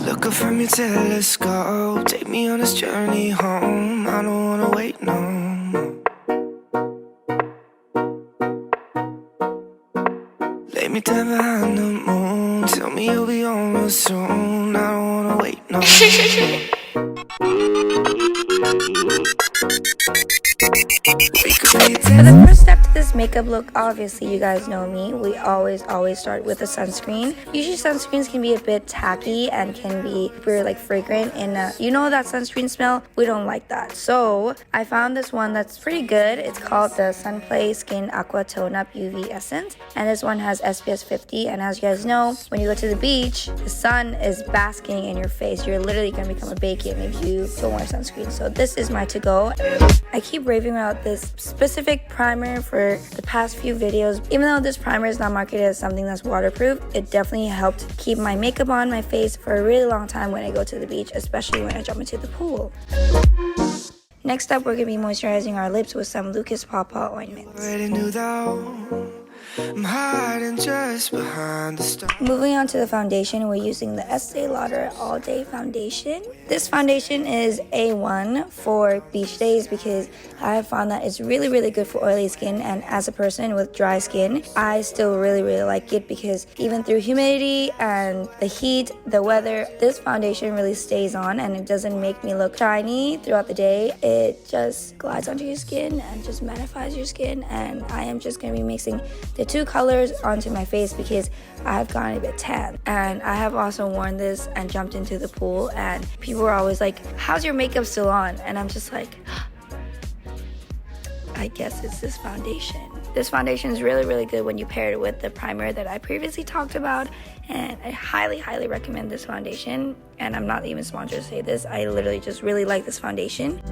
Look up from your telescope, take me on this journey home. I don't wanna wait no more. Lay me down behind the moon, tell me you'll be on real soon. I don't wanna wait no more. For the first step to this makeup look, obviously you guys know me, we always start with a sunscreen. Usually sunscreens can be a bit tacky and can be very like fragrant, and you know that sunscreen smell? We don't like that. So I found this one that's pretty good. It's called the Sunplay Skin Aqua Tone Up UV Essence, and this one has SPF 50. And as you guys know, when you go to the beach, the sun is basking in your face. You're literally gonna become a bacon if you don't wear sunscreen. So this is my to-go. I keep raving about this specific primer for the past few videos. Even though this primer is not marketed as something that's waterproof, it definitely helped keep my makeup on my face for a really long time when I go to the beach, especially when I jump into the pool. Next up, we're going to be moisturizing our lips with some Lucas Paw Paw ointments. I'm hiding just behind the stars. Moving on to the foundation, we're using the Estee Lauder All Day Foundation. This foundation is A1 for beach days because I have found that it's really good for oily skin, and as a person with dry skin, I still really like it because even through humidity and the heat, the weather, this foundation really stays on and it doesn't make me look shiny throughout the day. It just glides onto your skin and just mattifies your skin, and I am just going to be mixing the two colors onto my face because I have gotten a bit tan. And I have also worn this and jumped into the pool, and people are always like, how's your makeup still on? And I'm just like, I guess it's this foundation. This foundation is really good when you pair it with the primer that I previously talked about, and I highly recommend this foundation. And I'm not even sponsored to say this, I literally just really like this foundation.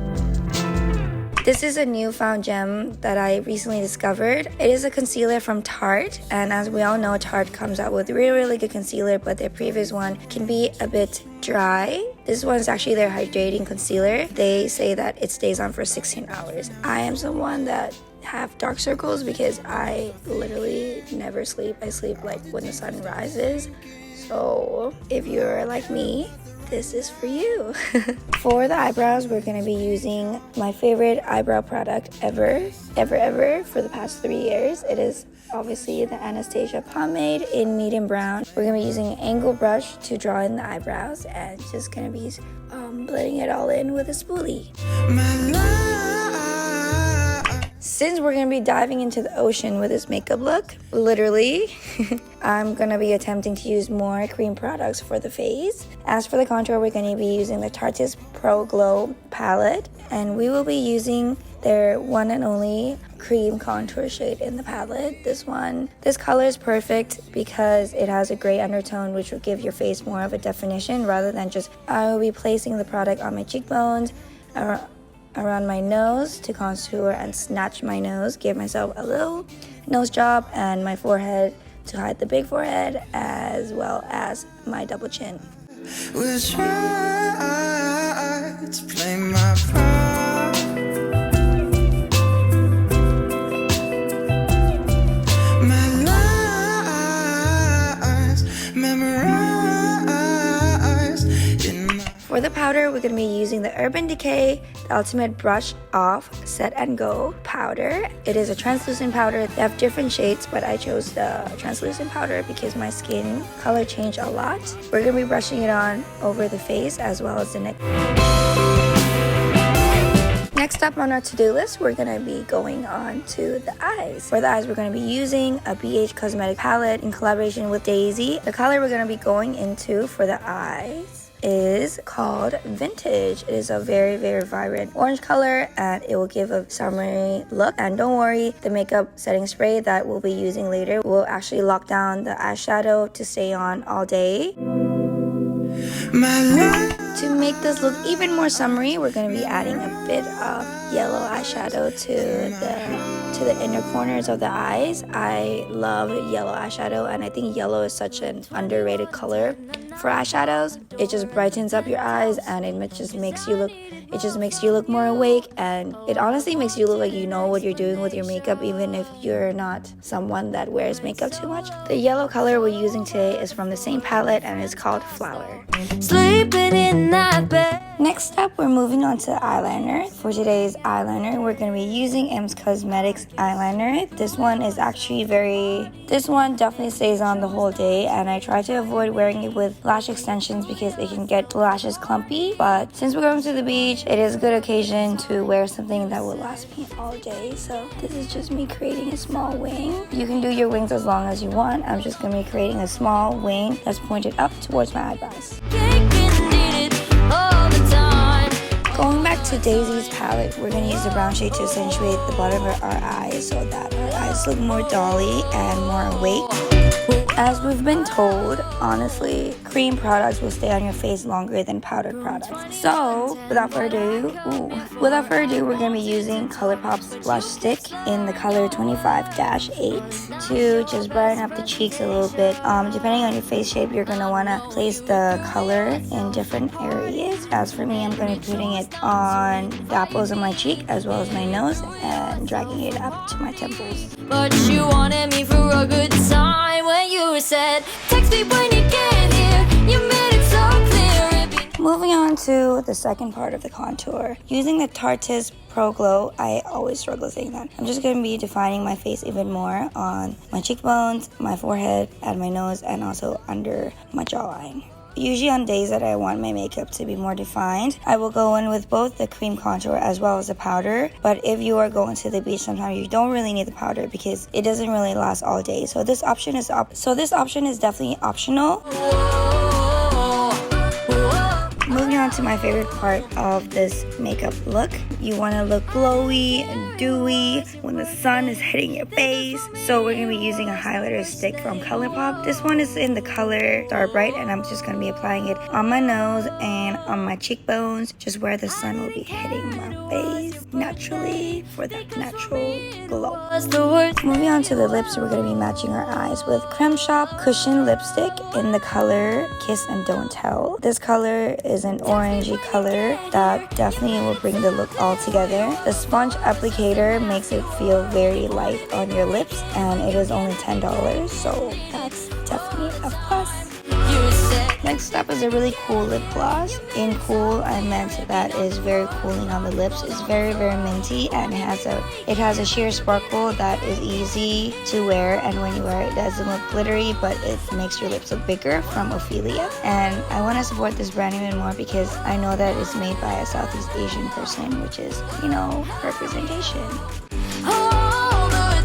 This is a newfound gem that I recently discovered. It is a concealer from Tarte, and as we all know, Tarte comes out with really good concealer, but their previous one can be a bit dry. This one is actually their hydrating concealer. They say that it stays on for 16 hours. I am someone that have dark circles because I literally never sleep. I sleep like when the sun rises. So if you're like me, this is for you. For the eyebrows, we're going to be using my favorite eyebrow product ever for the past 3 years. It is obviously the Anastasia pomade in medium brown. We're going to be using an angle brush to draw in the eyebrows and just going to be blending it all in with a spoolie. Since we're going to be diving into the ocean with this makeup look, literally, I'm going to be attempting to use more cream products for the face. As for the contour, we're going to be using the Tarteist Pro Glow palette, and we will be using their one and only cream contour shade in the palette. This color is perfect because it has a gray undertone, which will give your face more of a definition rather than just, I will be placing the product on my cheekbones, around my nose to contour and snatch my nose, give myself a little nose job, and my forehead to hide the big forehead as well as my double chin. We'll try to play my part. My lies memorized in my... For the powder, we're going to be using the Urban Decay The Ultimate Brush Off Set and Go powder. It is a translucent powder. They have different shades, but I chose the translucent powder because my skin color changed a lot. We're going to be brushing it on over the face as well as the neck. Next up on our to-do list, we're going to be going on to the eyes. For the eyes, we're going to be using a BH Cosmetic palette in collaboration with Daisy. The color we're going to be going into for the eyes is called Vintage. It is a very vibrant orange color, and it will give a summery look. And don't worry, the makeup setting spray that we'll be using later will actually lock down the eyeshadow to stay on all day. To make this look even more summery, we're going to be adding a bit of yellow eyeshadow to the inner corners of the eyes. I love yellow eyeshadow, and I think yellow is such an underrated color for eyeshadows. It just brightens up your eyes, and it just makes you look It just makes you look more awake, and it honestly makes you look like you know what you're doing with your makeup, even if you're not someone that wears makeup too much. The yellow color we're using today is from the same palette, and it's called Flower. Sleeping in that bed. Next up, we're moving on to eyeliner. For today's eyeliner, we're going to be using M's Cosmetics eyeliner. This one definitely stays on the whole day, and I try to avoid wearing it with lash extensions because it can get lashes clumpy. But since we're going to the beach, it is a good occasion to wear something that will last me all day. So this is just me creating a small wing. You can do your wings as long as you want. I'm just going to be creating a small wing that's pointed up towards my eyebrows. Going back to Daisy's palette, we're going to use the brown shade to accentuate the bottom of our eyes so that our eyes look more dolly and more awake. As we've been told, honestly, cream products will stay on your face longer than powdered products. So, without further ado, we're going to be using Colourpop's blush stick in the color 25-8 to just brighten up the cheeks a little bit. Depending on your face shape, you're going to want to place the color in different areas. As for me, I'm going to be putting it on the apples of my cheek as well as my nose and dragging it up to my temples. But you wanted me for a good time when you said, text me when you get here. You made it so clear. Moving on to the second part of the contour. Using the Tarteist Pro Glow, I always struggle saying that. I'm just going to be defining my face even more on my cheekbones, my forehead, and my nose, and also under my jawline. Usually on days that I want my makeup to be more defined, I will go in with both the cream contour as well as the powder. But if you are going to the beach, sometimes you don't really need the powder because it doesn't really last all day. So this option is definitely optional. Moving on to my favorite part of this makeup look. You want to look glowy and dewy when the sun is hitting your face. So we're going to be using a highlighter stick from Colourpop. This one is in the color Dark Bright, and I'm just going to be applying it on my nose and on my cheekbones, just where the sun will be hitting my face naturally for that natural glow. Moving on to the lips, we're going to be matching our eyes with Creme Shop Cushion Lipstick in the color Kiss and Don't Tell. This color is an orangey color that definitely will bring the look all together. The sponge applicator makes it feel very light on your lips, and it is only $10, so that's definitely a plus. Next up is a really cool lip gloss. In cool, I meant that is very cooling on the lips. It's very, very minty, and it has a sheer sparkle that is easy to wear, and when you wear it, it doesn't look glittery, but it makes your lips look bigger, from Ofelia. And I want to support this brand even more because I know that it's made by a Southeast Asian person, which is, representation. All the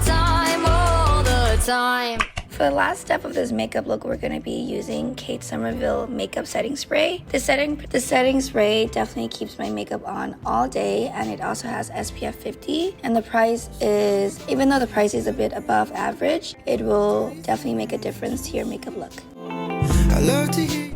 time. For the last step of this makeup look, we're going to be using Kate Somerville Makeup Setting Spray. The setting spray definitely keeps my makeup on all day, and it also has SPF 50. And the price is, even though the price is a bit above average, it will definitely make a difference to your makeup look. I love to hear.